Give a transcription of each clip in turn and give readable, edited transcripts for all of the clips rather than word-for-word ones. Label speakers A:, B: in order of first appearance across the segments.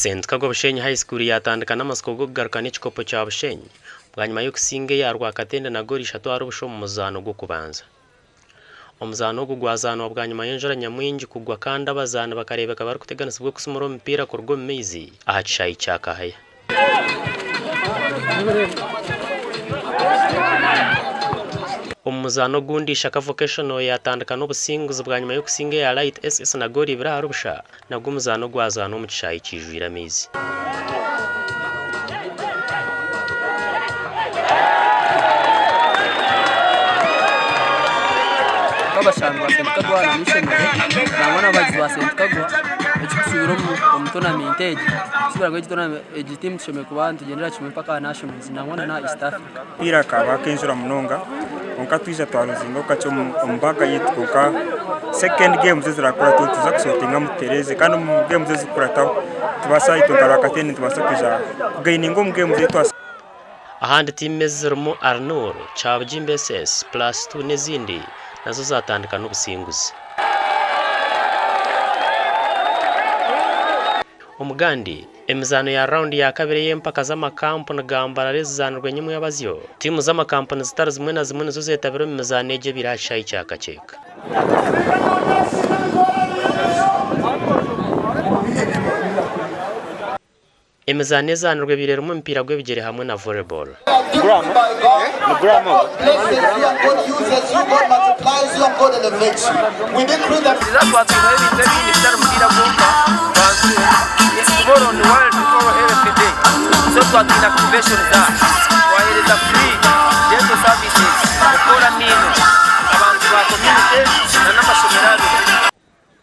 A: St Kago Bushenyi High School yatandika n'amasiko go kugaruka n'ikikopo cya Bushenyi bwa nyuma yo kusinge ya Rwakatende na goli 3 ari ubusho mu muzano go kubanza. Omuzano go gwazano bwa nyuma y'enjora nyamwingi kugwa kandi abazana bakarebeka bari kuteganisa bwo kusumura umupira ku rugo mezi aha Kishayi cya Kahaya. Omuzano gundisha ka vocational yatandika n'obusinguzi bwa nyuma yo kusinga ya Light SS na goli 2 arubusha nabwo omuzano gwazano mu Kishayi kijwira mezi.
B: Abashanga St Kagwa n'ishengere nabona abagizi ba St Kagwa ekikusubira mu tournament subira ngo egi team tushome kubandi tugendera kimwe paka nationals nabona na East Africa
C: pira kaba kenjura munonga onka twiza twaruzinga ukacho ombaga yitwa second game zizirakora tuza kusotinga mutereze kandi mu game zizikurataho tubasa itongara Katende tubasa kuja gaining mu game zitwa
A: ahandi team zirimo Arnold Chabjimbe SS +2 n'izindi nazo zatandika n'ubusinguzi. Omugandi emizano ya round ya kabiri y'empaka z'amakampo na gambara rezanirwe nyimwe y'abazyo timu z'amakampo zitari zimwe na zimwe nazo zetabira mu mizano eje birashayi cyakaceka. Emizano ezanirwe birero mu mpira gw'ebigere hamwe na volleyball.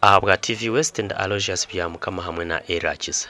A: Ahabwa TV West and Aloysius Byamukama hamwe na Erakiza.